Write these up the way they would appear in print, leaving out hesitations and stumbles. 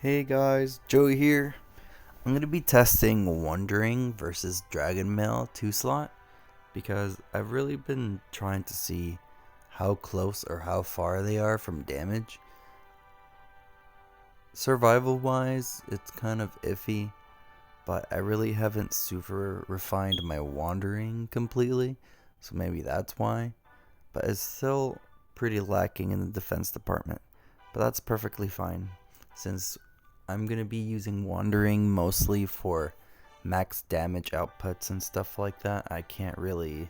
Hey guys, Joey here. I'm gonna be testing Wandering versus Dragon Mail 2 slot because I've really been trying to see how close or how far they are from damage. Survival wise, it's kind of iffy, but I really haven't super refined my Wandering completely, so maybe that's why. But it's still pretty lacking in the defense department, but that's perfectly fine since I'm going to be using Wandering mostly for max damage outputs and stuff like that. I can't really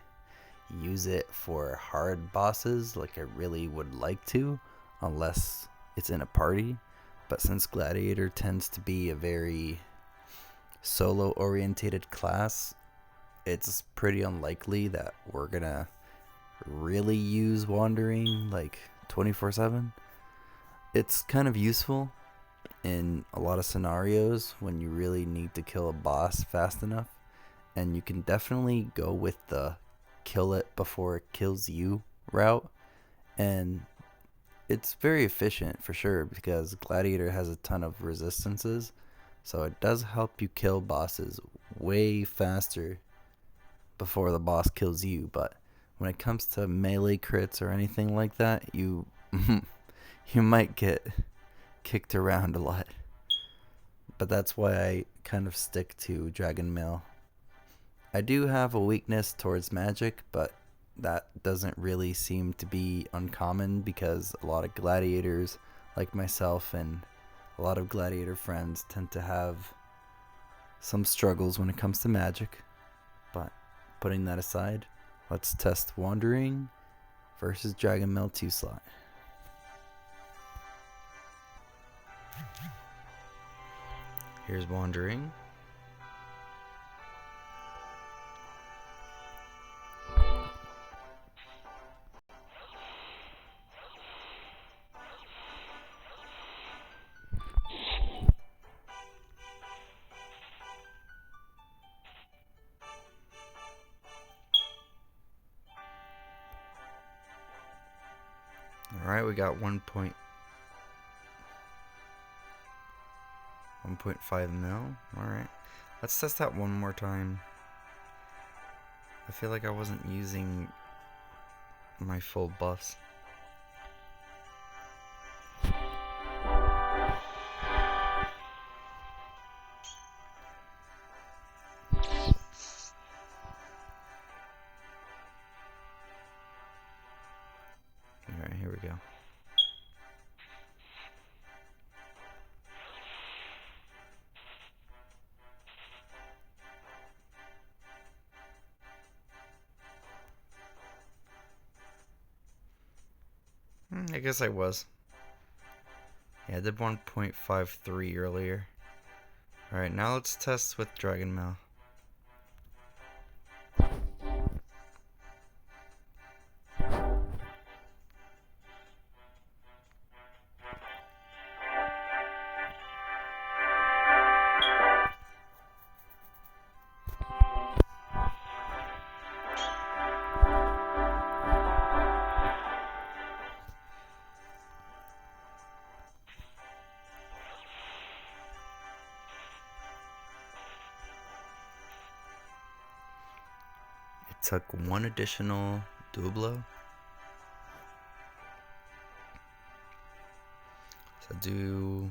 use it for hard bosses like I really would like to unless it's in a party. But since Gladiator tends to be a very solo orientated class, it's pretty unlikely that we're going to really use Wandering like 24/7. It's kind of useful in a lot of scenarios when you really need to kill a boss fast enough, and you can definitely go with the kill it before it kills you route, and it's very efficient for sure because Gladiator has a ton of resistances, so it does help you kill bosses way faster before the boss kills you. But when it comes to melee crits or anything like that, you you might get kicked around a lot. But that's why I kind of stick to Dragon Mail. I do have a weakness towards magic, but that doesn't really seem to be uncommon because a lot of gladiators like myself and a lot of gladiator friends tend to have some struggles when it comes to magic. But putting that aside, let's test Wandering versus Dragon Mail 2 slot. Here's Wandering. Alright, we got 1.5 mil. Alright. Let's test that one more time. I feel like I wasn't using my full buffs. Alright, here we go. I guess I was. Yeah, I did 1.53 earlier. Alright, now let's test with Dragon Mail. It took one additional dual blow. So do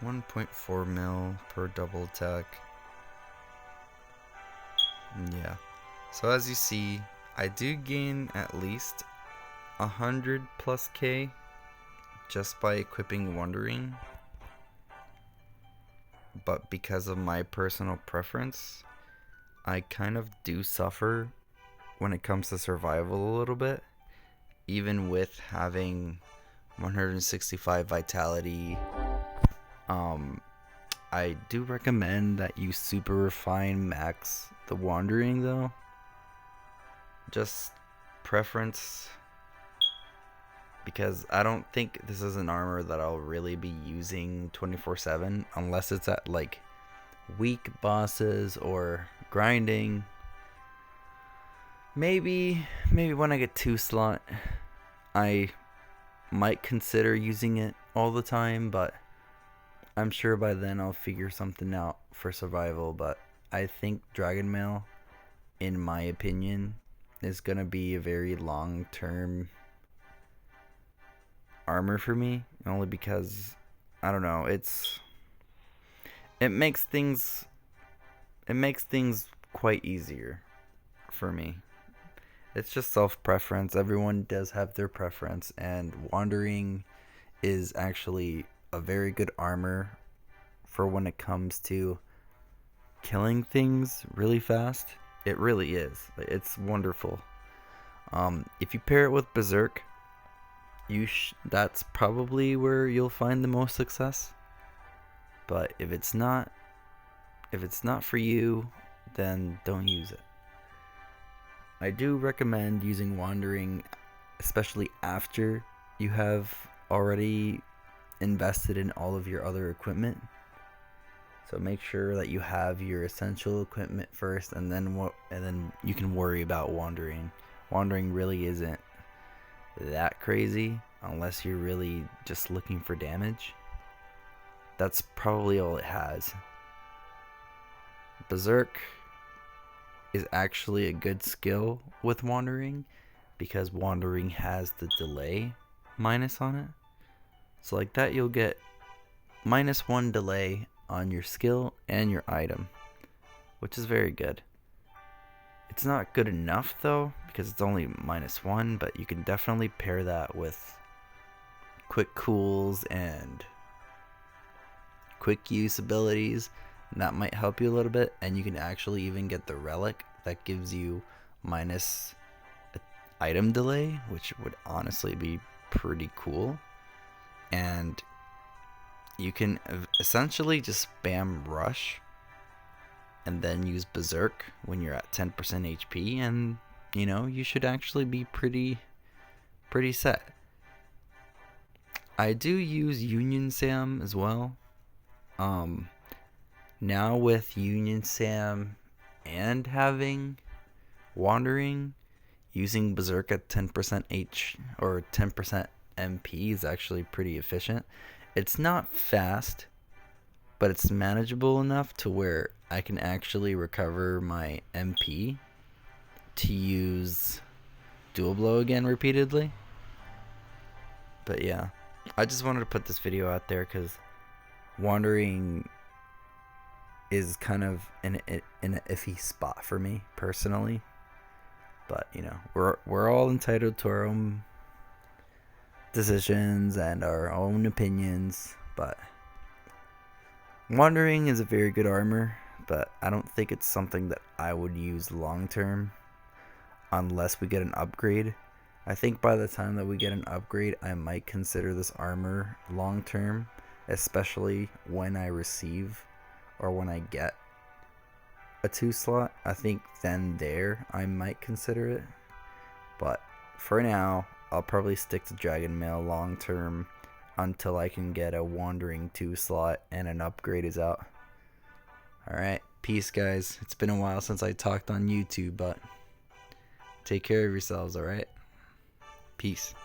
1.4 mil per double attack. Yeah. So as you see, I do gain at least 100 plus K just by equipping Wandering. But because of my personal preference, I kind of do suffer when it comes to survival a little bit, even with having 165 vitality. I do recommend that you super refine max the Wandering though. Just preference, because I don't think this is an armor that I'll really be using 24/7 unless it's at like weak bosses or grinding. Maybe when I get 2 slot, I might consider using it all the time, but I'm sure by then I'll figure something out for survival. But I think Dragon Mail, in my opinion, is going to be a very long-term armor for me, only because I don't know, it makes things quite easier for me. It's just self-preference. Everyone does have their preference, and wandering is actually a very good armor for when it comes to killing things really fast. It really is. It's wonderful. If you pair it with Berserk, that's probably where you'll find the most success. But if it's not for you, then don't use it. I do recommend using wandering, especially after you have already invested in all of your other equipment. So make sure that you have your essential equipment first, and then you can worry about wandering. Wandering really isn't that crazy unless you're really just looking for damage. That's probably all it has. Berserk is actually a good skill with wandering because wandering has the delay minus on it. So like that, you'll get -1 delay on your skill and your item, which is very good. It's not good enough though, because it's only -1, but you can definitely pair that with quick cools and quick use abilities, and that might help you a little bit. And you can actually even get the relic that gives you minus item delay, which would honestly be pretty cool. And you can essentially just spam rush and then use Berserk when you're at 10% HP, and you should actually be pretty set. I do use Union Sam as well. Now with Union Sam and having wandering, using Berserk at 10% H or 10% MP is actually pretty efficient. It's not fast, but it's manageable enough to where I can actually recover my MP to use dual blow again repeatedly. But yeah, I just wanted to put this video out there because wandering is kind of in an iffy spot for me personally. But we're all entitled to our own decisions and our own opinions. But wandering is a very good armor, but I don't think it's something that I would use long term unless we get an upgrade. I think by the time that we get an upgrade, I might consider this armor long term, especially when I receive or when I get a 2 slot. I think then I might consider it. But for now, I'll probably stick to Dragon Mail long term until I can get a wandering 2 slot and an upgrade is out. Alright, peace guys. It's been a while since I talked on YouTube, but take care of yourselves, alright? Peace.